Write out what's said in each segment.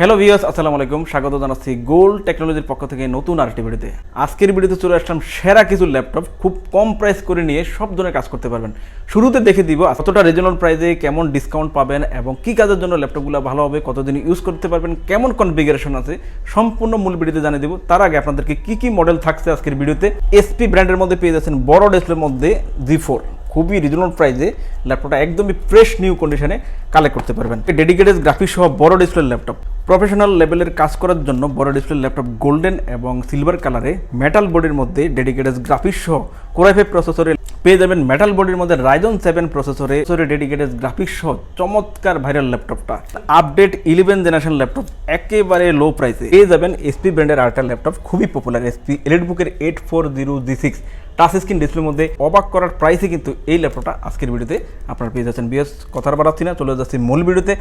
Hello viewers, আসসালামু আলাইকুম। স্বাগত জানাচ্ছি গোল্ড টেকনোলজির পক্ষ থেকে নতুন আরেকটি ভিডিওতে। আজকের ভিডিওতে চলে আসলাম সেরা কিছু ল্যাপটপ খুব কম প্রাইস করে নিয়ে সব ধরনের কাজ করতে পারবেন। শুরুতে দেখে দিব কতটা রিজনেবল প্রাইসে কেমন ডিসকাউন্ট পাবেন এবং কী কাজের জন্য ল্যাপটপগুলো ভালো হবে, কতদিন ইউজ করতে পারবেন, কেমন কনফিগারেশন আছে, সম্পূর্ণ মূল ভিডিওতে জানিয়ে দেবো। তার আগে আপনাদেরকে কী কী মডেল থাকছে আজকের ভিডিওতে। এসপি ব্র্যান্ডের মধ্যে পেয়ে যাচ্ছেন বড় ডিসপ্লের মধ্যে G4, খুবই রিজনেবল প্রাইসে ল্যাপটপটা একদমই ফ্রেশ নিউ কন্ডিশনে কালেক্ট করতে পারবেন। ডেডিকেটেড গ্রাফিক্স সহ বড় ডিসপ্লের ল্যাপটপ, প্রফেশনাল লেভেলের কাজ করার জন্য বড় ডিসপ্লের ল্যাপটপ গোল্ডেন এবং সিলভার কালারে মেটাল বডির মধ্যে ডেডিকেটেড গ্রাফিক্স সহ কোর i5 প্রসেসরে পেয়ে যাবেন। মেটাল বডির মধ্যে Ryzen 7 প্রসেসরে ডেডিকেটেড গ্রাফিক্স সহ চমৎকার ভাইরাল ল্যাপটপটা। আপডেট 11 জেনারেশন ল্যাপটপ একেবারে লো প্রাইসে পেয়ে যাবেন। এসপি ব্র্যান্ডের আরেকটা ল্যাপটপ খুবই পপুলার, এসপি এলিটবুকের 840G6 টাচ স্ক্রিন ডিসপ্লের মধ্যে অবাক করার প্রাইসে কিন্তু এই ল্যাপটপটা আজকের ভিডিওতে আপনারা পেয়ে যাচ্ছেন। বিএস কথার বাড়াচ্ছি না, চলে যাচ্ছি মূল ভিডিওতে।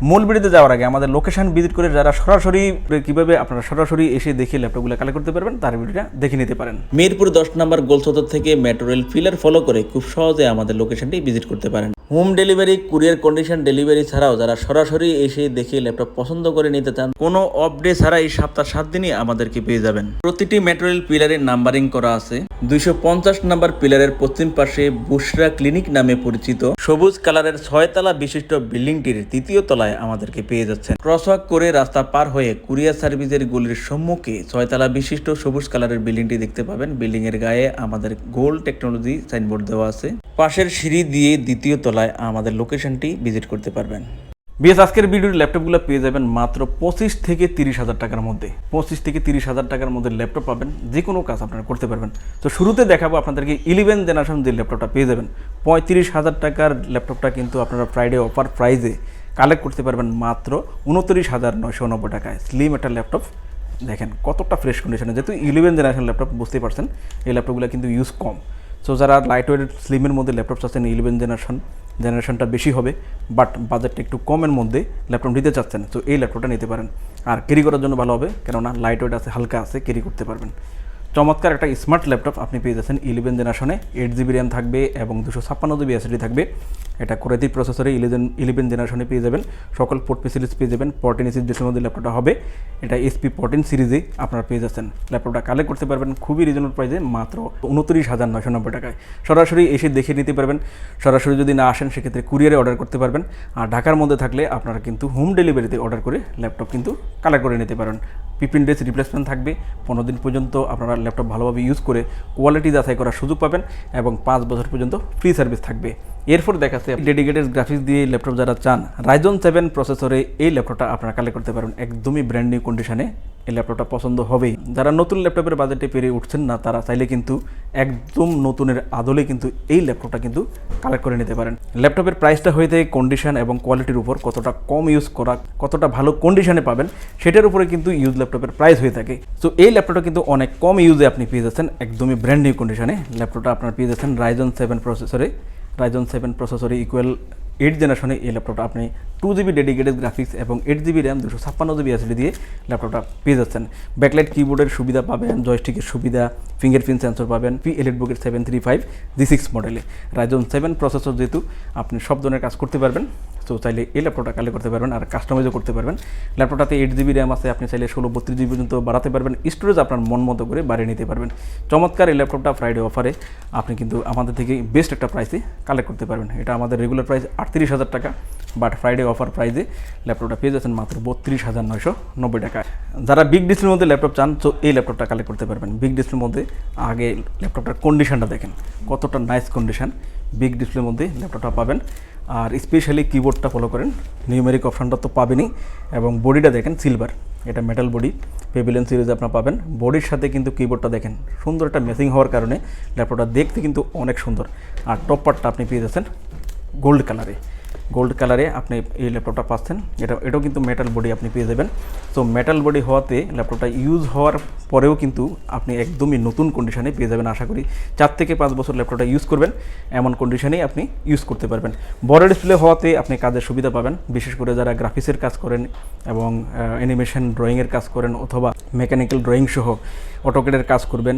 মূল ভিডিওতে যাওয়ার আগে আমাদের লোকেশন ভিজিট করে যারা সরাসরি কীভাবে আপনারা সরাসরি এসে দেখে ল্যাপটপগুলো কালেক্ট করতে পারবেন তার ভিডিওটা দেখে নিতে পারেন। মিরপুর 10 নম্বর গোলচত্বর থেকে মেট্রো রেল ফিলার ফলো করে খুব সহজে আমাদের লোকেশনটি ভিজিট করতে পারেন। Home delivery, courier condition delivery ছাড়াও যারা সরাসরি এসে দেখে ল্যাপটপ পছন্দ করে নিতে চান, কোনো অফ ডে ছাড়া এই সপ্তাহ 7 দিনই আমাদেরকে পেয়ে যাবেন। প্রতিটি মেট্রো রেল পিলারের নাম্বারিং করা আছে। 250 নম্বর পিলারের পশ্চিম পাশে বুশরা ক্লিনিক নামে পরিচিত সবুজ কালারের 6 তলা বিশিষ্ট বিল্ডিংটির 3য় তলায় আমাদেরকে পেয়ে যাচ্ছেন। ক্রসওয়াক করে রাস্তা পার হয়ে কুরিয়ার সার্ভিসের গলির সম্মুখে 6 তলা বিশিষ্ট সবুজ কালারের বিল্ডিংটি দেখতে পাবেন। বিল্ডিং এর গায়ে আমাদের গোল্ড টেকনোলজি সাইনবোর্ড দেওয়া আছে। পাশের সিঁড়ি দিয়ে 2য় তলায় আমাদের লোকেশনটি ভিজিট করতে পারবেন। বিএস আজকের ভিডিওর ল্যাপটপগুলো পেয়ে যাবেন মাত্র 25 থেকে 30 হাজার টাকার মধ্যে। 25 থেকে 30 হাজার টাকার মধ্যে ল্যাপটপ পাবেন, যে কোনো কাজ আপনারা করতে পারবেন। তো শুরুতে দেখাবো আপনাদেরকে 11 জেনারেশন যে ল্যাপটপটা পেয়ে যাবেন। 35 হাজার টাকার ল্যাপটপটা কিন্তু আপনারা ফ্রাইডে অফার প্রাইজে কালেক্ট করতে পারবেন মাত্র 29,990 টাকায়। স্লিম একটা ল্যাপটপ, দেখেন কতটা ফ্রেশ কন্ডিশনে। যেহেতু 11 জেনারেশন ল্যাপটপ, বুঝতেই পারছেন এই ল্যাপটপগুলো কিন্তু ইউজ কম। সো যারা লাইট ওয়েট স্লিমের মধ্যে ল্যাপটপ চাচ্ছেন, 11 জেনারেশনটা বেশি হবে, বাট বাজেটটা একটু কমের মধ্যে ল্যাপটপ নিতে চাচ্ছেন, তো এই ল্যাপটপটা নিতে পারেন। আর ক্যারি করার জন্য ভালো হবে, কেননা লাইট ওয়েট আছে, হালকা আছে, ক্যারি করতে পারবেন। চমৎকার একটা স্মার্ট ল্যাপটপ আপনি পেয়ে যাচ্ছেন 11 জেনারেশনে। 8GB র্যাম থাকবে এবং 256GB SSD থাকবে। এটা কোর i3 প্রসেসরে 11 জেনারেশনে পেয়ে যাবেন। সকল পোর্ট ফেসিলিটিস পেয়ে যাবেন। 14 ইঞ্চি ডিসপ্লের মধ্যে ল্যাপটপটা হবে। এটা SP 14 সিরিজে আপনারা পেয়ে যাচ্ছেন। ল্যাপটপটা কালেক্ট করতে পারবেন খুবই রিজনেবল প্রাইসে মাত্র 29,990 টাকায়। সরাসরি এসে দেখে নিতে পারবেন। সরাসরি যদি না আসেন সেক্ষেত্রে কুরিয়ারে অর্ডার করতে পারবেন। আর ঢাকার মধ্যে থাকলে আপনারা কিন্তু হোম ডেলিভারিতে অর্ডার করে ল্যাপটপ কিন্তু কালেক্ট করে নিতে পারেন। 15 ডেজ রিপ্লেসমেন্ট থাকবে। 15 দিন পর্যন্ত আপনারা ল্যাপটপ ভালোভাবে ইউজ করে কোয়ালিটি যাচাই করার সুযোগ পাবেন এবং 5 বছর পর্যন্ত ফ্রি সার্ভিস থাকবে। এরপর দেখাচ্ছে ডেডিকেটেড গ্রাফিক্স দিয়ে ল্যাপটপ যারা চান, Ryzen 7 প্রসেসরে এই ল্যাপটপটা আপনারা কালেক্ট করতে পারবেন একদমই ব্র্যান্ড নিউ কন্ডিশনে। এই ল্যাপটপটা পছন্দ হবেই। যারা নতুন ল্যাপটপের বাজেটে পেরে উঠছেন না, তারা চাইলে কিন্তু একদম নতুনের আদলে কিন্তু এই ল্যাপটপটা কিন্তু কালেক্ট করে নিতে পারেন। ল্যাপটপের প্রাইসটা হয়ে থাকে কন্ডিশন এবং কোয়ালিটির উপর, কতটা কম ইউজ করা, কতটা ভালো কন্ডিশনে পাবেন সেটার উপরে কিন্তু ইউজ ল্যাপটপের প্রাইস হয়ে থাকে। সো এই ল্যাপটপটা কিন্তু অনেক কম ইউজে আপনি পেয়ে যাচ্ছেন একদমই ব্র্যান্ড নিউ কন্ডিশনে। ল্যাপটপটা আপনার পেয়ে যাচ্ছেন Ryzen 7 প্রসেসরে ইকুয়াল 8 জেনারেশনে। এই ল্যাপটপটা আপনি 2GB ডেডিকেটেড গ্রাফিক্স এবং 8GB র্যাম 256GB SSD দিয়ে ল্যাপটপটা পেয়ে যাচ্ছেন। ব্যাকলাইট কিবোর্ডের সুবিধা পাবেন, জয়স্টিকের সুবিধা, ফিঙ্গারপ্রিন্ট সেন্সর পাবেন। এলিটবুকের 735G6 মডেলে Ryzen 7 প্রসেসর, যেহেতু আপনি সব ধরনের কাজ করতে পারবেন। তো চাইলে এই ল্যাপটপটা কালেক্ট করতে পারবেন আর কাস্টমাইজও করতে পারবেন। ল্যাপটপটাতে 8GB র্যাম আছে, আপনি চাইলে 16-32GB পর্যন্ত বাড়াতে পারবেন। স্টোরেজ আপনার মন মতো করে বাড়িয়ে নিতে পারবেন। চমৎকার এই ল্যাপটপটা ফ্রাইডে অফারে আপনি কিন্তু আমাদের থেকে বেস্ট একটা প্রাইসে কালেক্ট করতে পারবেন। এটা আমাদের রেগুলার প্রাইস 38,000 টাকা, বাট ফ্রাইডে অফার প্রাইসে ল্যাপটপটা পেয়ে যাচ্ছেন মাত্র 32,990 টাকায়। যারা বিগ ডিসপ্লের মধ্যে ল্যাপটপ চান, তো এই ল্যাপটপটা কালেক্ট করতে পারবেন। বিগ ডিসপ্লের মধ্যে আগে ল্যাপটপটার কন্ডিশনটা দেখেন, কতটা নাইস কন্ডিশন বিগ ডিসপ্লের মধ্যে ল্যাপটপটা পাবেন। আর স্পেশালি কিবোর্ডটা ফলো করেন, নিউমেরিক অপশনটা তো পাবেনই এবং বডিটা দেখেন সিলভার, এটা মেটাল বডি পেভিলিয়ন সিরিজে আপনারা পাবেন। বডির সাথে কিন্তু কিবোর্ডটা দেখেন সুন্দর একটা ম্যাচিং হওয়ার কারণে ল্যাপটপটা দেখতে কিন্তু অনেক সুন্দর। আর টপ পার্টটা আপনি পেয়ে যাচ্ছেন গোল্ড কালারে আপনি এই ল্যাপটপটা পাচ্ছেন। এটাও কিন্তু মেটাল বডি আপনি পেয়ে যাবেন। তো মেটাল বডি হওয়াতে ল্যাপটপটা ইউজ হওয়ার পরেও কিন্তু আপনি একদমই নতুন কন্ডিশনে পেয়ে যাবেন। আশা করি 4 থেকে 5 বছর ল্যাপটপটা ইউজ করবেন, এমন কন্ডিশনেই আপনি ইউজ করতে পারবেন। বড় ডিসপ্লে হওয়াতে আপনি কাজের সুবিধা পাবেন, বিশেষ করে যারা গ্রাফিক্সের কাজ করেন এবং অ্যানিমেশন ড্রয়িংয়ের কাজ করেন অথবা মেকানিক্যাল ড্রয়িং সহ অটোক্যাডের কাজ করবেন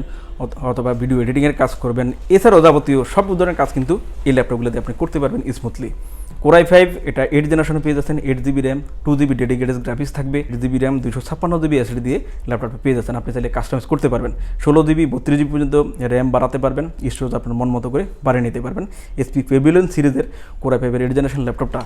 অথবা ভিডিও এডিটিংয়ের কাজ করবেন, এছাড়াও যাবতীয় সব ধরনের কাজ কিন্তু এই ল্যাপটপগুলোতে আপনি করতে পারবেন স্মুথলি। কোরাই 5 এটা 8 জেনারেশনে পেয়ে যাচ্ছেন, 8GB RAM, 2GB dedicated graphics থাকবে, 8GB র্যাম 256GB এসএসডি দিয়ে ল্যাপটপটা পেয়ে যাচ্ছেন। আপনি চাইলে কাস্টমাইজ করতে পারবেন, 16GB 32GB পর্যন্ত র্যাম বাড়াতে পারবেন, স্টোরেজ আপনার মন মতো করে বাড়িয়ে নিতে পারবেন। এসপি পেভিলিয়ন সিরিজের কোরাই 5 8 জেনারেশন ল্যাপটপটা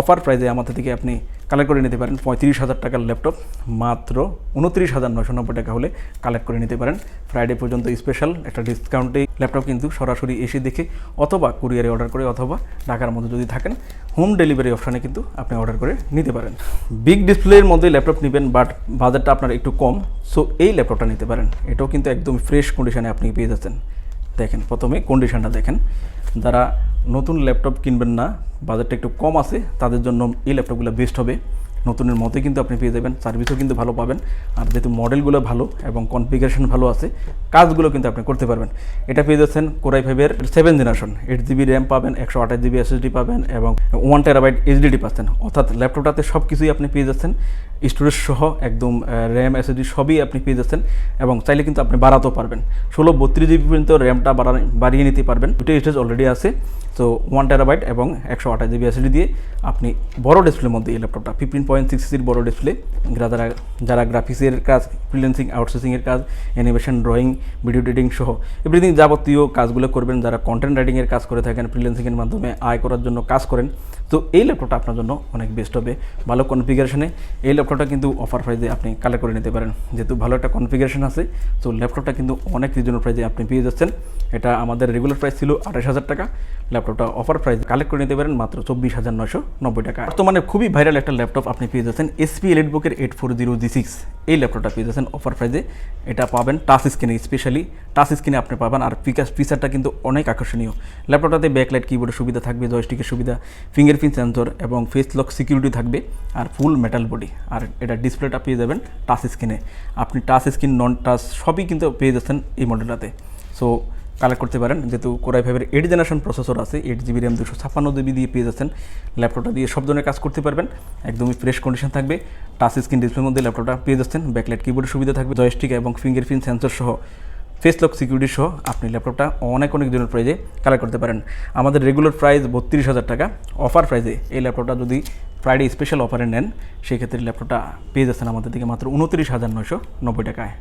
অফার প্রাইসে আমাদের থেকে আপনি কালেক্ট করে নিতে পারেন। 35,000 টাকার ল্যাপটপ মাত্র 29,990 টাকা হলে কালেক্ট করে নিতে পারেন। ফ্রাইডে পর্যন্ত স্পেশাল একটা ডিসকাউন্টে ল্যাপটপ কিন্তু সরাসরি এসে দেখে অথবা কুরিয়ারে অর্ডার করে অথবা ঢাকার মধ্যে যদি থাকেন হোম ডেলিভারি অপশানে কিন্তু আপনি অর্ডার করে নিতে পারেন। বিগ ডিসপ্লের মধ্যে ল্যাপটপ নেবেন বাট বাজেটটা আপনার একটু কম, সো এই ল্যাপটপটা নিতে পারেন। এটাও কিন্তু একদম ফ্রেশ কন্ডিশনে আপনি পেয়ে যাচ্ছেন। দেখেন প্রথমে কন্ডিশনটা দেখেন, যারা নতুন ল্যাপটপ কিনবেন না, বাজেটটা একটু কম আছে, তাদের জন্য এই ল্যাপটপগুলো বেস্ট হবে। নতুনের মতোই কিন্তু আপনি পেয়ে যাবেন, সার্ভিসও কিন্তু ভালো পাবেন। আর যেহেতু মডেলগুলো ভালো এবং কনফিগারেশন ভালো আছে, কাজগুলো কিন্তু আপনি করতে পারবেন। এটা পেয়ে যাচ্ছেন কোরাই 5 7 জেনারেশন, 8GB র্যাম পাবেন, 128GB এসএসডি পাবেন এবং 1TB এইচডিডি পাচ্ছেন। অর্থাৎ ল্যাপটপটাতে সব কিছুই আপনি পেয়ে যাচ্ছেন, স্টোরেজ সহ একদম র্যাম এসএসডি সবই আপনি পেয়ে যাচ্ছেন এবং চাইলে কিন্তু আপনি বাড়াতেও পারবেন। 16-32GB পর্যন্ত র্যামটা বাড়িয়ে নিতে পারবেন। দুটো স্টোরেজ অলরেডি আছে, তো 1TB এবং 128GB এসএসডি দিয়ে আপনি বড় ডিসপ্লের মধ্যে এই ল্যাপটপটা 15.6 বড় ডিসপ্লে, যারা গ্রাফিক্সের কাজ, ফ্রিল্যান্সিং, আউটসোর্সিংয়ের কাজ, অ্যানিমেশন, ড্রয়িং, ভিডিও এডিটিং সহ এভরিথিং যাবতীয় কাজগুলো করবেন, যারা কন্টেন্ট রাইটিংয়ের কাজ করে থাকেন, ফ্রিল্যান্সিংয়ের মাধ্যমে আয় করার জন্য কাজ করেন, তো এই ল্যাপটপটা আপনার জন্য অনেক বেস্ট হবে। ভালো কনফিগারেশনে এই ল্যাপটপটা কিন্তু অফার প্রাইসে আপনি কালেক্ট করে নিতে পারেন। যেহেতু ভালো একটা কনফিগারেশন আছে, তো ল্যাপটপটা কিন্তু অনেক রিজনেবল প্রাইসে আপনি পেয়ে যাচ্ছেন। এটা আমাদের রেগুলার প্রাইস ছিল 28,000 টাকা, ল্যাপটপটা অফার প্রাইস কালেক্ট করে নিতে পারেন মাত্র 24,990 টাকা। বর্তমানে খুবই ভাইরাল একটা ল্যাপটপ আপনি পেয়ে যাচ্ছেন, HP এলিটবুকের 840G6 এই ল্যাপটপটা পেয়ে যাচ্ছেন অফার প্রাইসে। এটা পাবেন টাচ স্ক্রিনে, স্পেশালি টাচ স্ক্রিনে আপনি পাবেন। আর ফিচারটা কিন্তু অনেক আকর্ষণীয়। ল্যাপটপটাতে ব্যাকলাইট কিবোর্ডের সুবিধা থাকবে, জয়স্টিকের সুবিধা, ফিঙ্গারপ্রিন্ট সেন্সর এবং ফেস লক সিকিউরিটি থাকবে, আর ফুল মেটাল বডি। আর এটা ডিসপ্লেটা পেয়ে যাবেন টাচ স্ক্রিনে। আপনি টাচ স্ক্রিন, নন টাচ সবই কিন্তু পেয়ে যাচ্ছেন এই মডেলটাতে। সো কালেক্ট করতে পারেন। যেহেতু কোরাই 5 8 জেনারেশন প্রসেসর আছে, 8GB র্যাম 256GB দিয়ে পেয়ে যাচ্ছেন। ল্যাপটপটা দিয়ে সব ধরনের কাজ করতে পারবেন, একদমই ফ্রেশ কন্ডিশন থাকবে। টাচ স্ক্রিন ডিসপ্লের মধ্যে ল্যাপটপটা পেয়ে যাচ্ছেন, ব্যাকলাইট কিবোর্ডের সুবিধা থাকবে, জয়স্টিক এবং ফিঙ্গারপ্রিন্ট সেন্সর সহ, ফেস লক সিকিউরিটি সহ আপনি ল্যাপটপটা অনেক দিনের প্রাইজে কালেক্ট করতে পারেন। আমাদের রেগুলার প্রাইস 32,000 টাকা, অফার প্রাইজে এই ল্যাপটপটা যদি ফ্রাইডে স্পেশাল অফারে নেন, সেক্ষেত্রে ল্যাপটপটা পেয়ে যাচ্ছেন আমাদের থেকে মাত্র 29,990 টাকায়।